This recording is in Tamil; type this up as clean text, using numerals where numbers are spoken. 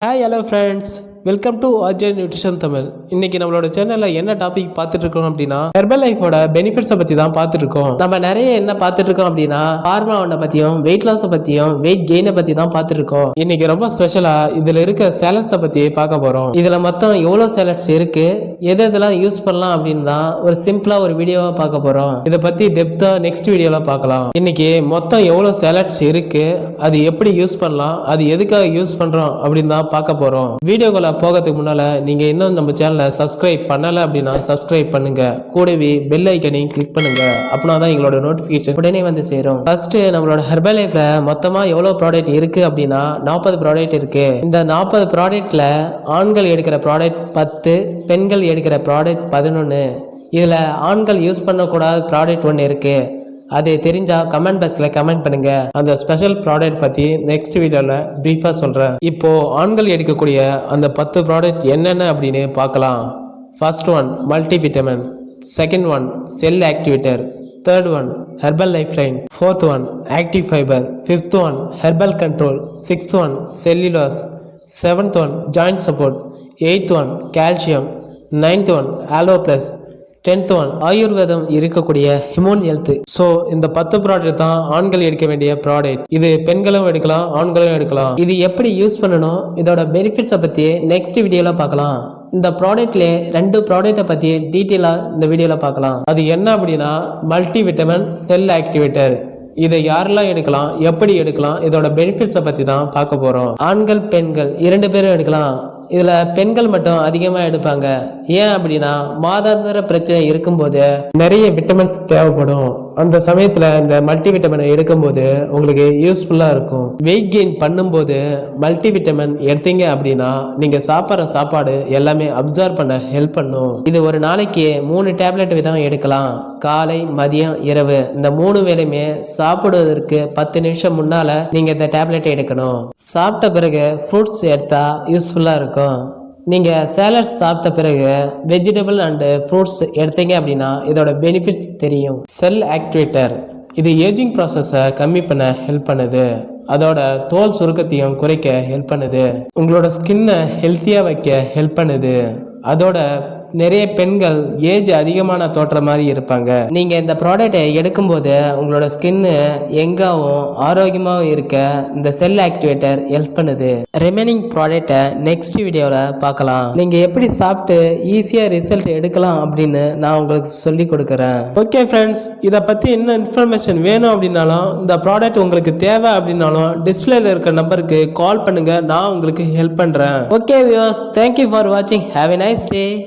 Hi hello friends, welcome to Ajay nutrition Tamil. இன்னைக்கு நம்மளோட சேனல்ல என்ன டாபிக் பார்த்துட்டு இருக்கோம் அப்படின்னா ஹெர்பல் லைஃபோட பெனிஃபிட்ஸை பத்தி தான் பார்த்துட்டு இருக்கோம். நம்ம நிறைய என்ன பார்த்துட்டு இருக்கோம் அப்படின்னா ஹார்மோனை பத்தியும் வெயிட் லாஸை பத்தியும் வெயிட் கெயினை பத்தி தான் பார்த்துட்டு இருக்கோம். இன்னைக்கு ரொம்ப ஸ்பெஷலா இதுல இருக்க சேலட்ஸை பத்தி பார்க்க போறோம். இதுல மொத்தம் எவ்வளவு சேலட்ஸ் இருக்கு, எது எதெல்லாம் யூஸ் பண்ணலாம் அப்படின்னு தான் ஒரு சிம்பிளா ஒரு வீடியோவா பார்க்க போறோம். இதை பத்தி டெப்தா நெக்ஸ்ட் வீடியோல பார்க்கலாம். இன்னைக்கு மொத்தம் எவ்வளவு சேலட்ஸ் இருக்கு, அது எப்படி யூஸ் பண்ணலாம், அது எதுக்காக யூஸ் பண்றோம் அப்படின்னு தான் பார்க்க போறோம். வீடியோக்குள்ள போகிறதுக்கு முன்னால நீங்க இன்னும் நம்ம சேனலை சப்ஸ்கிரைப் பண்ணல அப்படின்னா சப்ஸ்கிரைப் பண்ணுங்க, கூடவே பெல் ஐக்கனையும் கிளிக் பண்ணுங்க. அப்படின்னா தான் எங்களோட நோட்டிபிகேஷன் உடனே வந்து சேரும். ஃபர்ஸ்ட் நம்மளோட ஹெர்பல் லைஃப்ல மொத்தமா எவ்வளவு ப்ராடக்ட் இருக்கு அப்படின்னா 40 ப்ராடக்ட் இருக்கு. இந்த 40 ப்ராடக்ட்ல ஆண்கள் எடுக்கிற ப்ராடக்ட் 10, பெண்கள் எடுக்கிற ப்ராடக்ட் 11. இதுல ஆண்கள் யூஸ் பண்ணக்கூடாத ப்ராடக்ட் ஒன்று இருக்கு. அது தெரிஞ்சா கமெண்ட் பாக்ஸ்ல கமெண்ட் பண்ணுங்க. அந்த ஸ்பெஷல் ப்ராடக்ட் பத்தி நெக்ஸ்ட் வீடியோல பிரீஃபா சொல்றேன். இப்போ ஆண்கள் எடுக்கக்கூடிய அந்த 10 ப்ராடக்ட் என்னென்ன அப்படின்னு பார்க்கலாம். First one multi vitamin, second one cell activator, third one herbal life line, fourth one active fibre, fifth one herbal control, sixth one cellulose, seventh one joint support, eighth one calcium, ninth one aloe plus, 10th one ஆயுர்வேதம் இருக்கக்கூடிய ஹிமோன் ஹெல்த். ஸோ இந்த 10 ப்ராடக்ட் தான் ஆண்கள் எடுக்க வேண்டிய ப்ராடக்ட். இது பெண்களும் எடுக்கலாம், ஆண்களும் எடுக்கலாம். இது எப்படி யூஸ் பண்ணணும், இதோட பெனிஃபிட்ஸை பற்றி நெக்ஸ்ட் வீடியோவில் பார்க்கலாம். இந்த ப்ராடக்ட்ல 2 ப்ராடக்ட்டை பற்றி டீட்டெயிலாக இந்த வீடியோவில் பார்க்கலாம். அது என்ன அப்படின்னா மல்டி விட்டமின் செல் ஆக்டிவேட்டர். இதை யாரெல்லாம் எடுக்கலாம், எப்படி எடுக்கலாம், இதோட பெனிஃபிட்ஸை பற்றி தான் பார்க்க போகிறோம். ஆண்கள் பெண்கள் 2 பேரும் எடுக்கலாம். இதில் பெண்கள் மட்டும் அதிகமாக எடுப்பாங்க. ஏன் அப்படின்னா மாதாந்திர பிரச்சனை இருக்கும்போது நிறைய விட்டமின்ஸ் தேவைப்படும். அந்த சமயத்தில் இந்த மல்டி விட்டமினை எடுக்கும்போது உங்களுக்கு யூஸ்ஃபுல்லாக இருக்கும். வெயிட் கெயின் பண்ணும்போது மல்டி விட்டமின் எடுத்தீங்க அப்படின்னா நீங்கள் சாப்பிட்ற சாப்பாடு எல்லாமே அப்சர்வ் பண்ண ஹெல்ப் பண்ணும். இது ஒரு நாளைக்கு 3 டேப்லெட் விதம் எடுக்கலாம். காலை, மதியம், இரவு இந்த 3 வேளையுமே சாப்பிடுவதற்கு 10 நிமிஷம் முன்னால நீங்க இந்த டேப்லெட் எடுக்கணும். சாப்பிட்ட பிறகு ஃப்ரூட்ஸ் எடுத்தா யூஸ்ஃபுல்லா இருக்கும். நீங்க சேலட்ஸ் சாப்பிட்ட பிறகு வெஜிடபிள் அண்ட் ஃப்ரூட்ஸ் எடுத்தீங்க அப்படின்னா இதோட பெனிஃபிட்ஸ் தெரியும். செல் ஆக்டிவேட்டர் இது ஏஜிங் ப்ராசஸை கம்மி பண்ண ஹெல்ப் பண்ணுது. அதோட தோல் சுருக்கத்தையும் குறைக்க ஹெல்ப் பண்ணுது. உங்களோட ஸ்கின்னை ஹெல்த்தியா வைக்க ஹெல்ப் பண்ணுது. அதோட நிறைய பெண்கள் ஏஜ் அதிகமான தோற்ற மாதிரி இருப்பாங்க. நீங்க இந்த ப்ராடக்டை எடுக்கும்போது உங்களோட ஸ்கின்னு எங்காவும் ஆரோக்கியமாகவும் இருக்க இந்த செல் ஆக்டிவேட்டர் ஹெல்ப் பண்ணுது. ரிமைனிங் ப்ராடக்டை நெக்ஸ்ட் வீடியோவில் பார்க்கலாம். நீங்க எப்படி சாப்பிட்டு ஈஸியாக ரிசல்ட் எடுக்கலாம் அப்படின்னு நான் உங்களுக்கு சொல்லி கொடுக்குறேன். ஓகே ஃப்ரெண்ட்ஸ், இதை பற்றி இன்னும் இன்ஃபர்மேஷன் வேணும் அப்படின்னாலும் இந்த ப்ராடக்ட் உங்களுக்கு தேவை அப்படின்னாலும் டிஸ்பிளேல இருக்க நம்பருக்கு கால் பண்ணுங்க, நான் உங்களுக்கு ஹெல்ப் பண்றேன். ஓகே வியூவர்ஸ், தேங்க்யூ ஃபார் வாட்சிங். Have a nice day.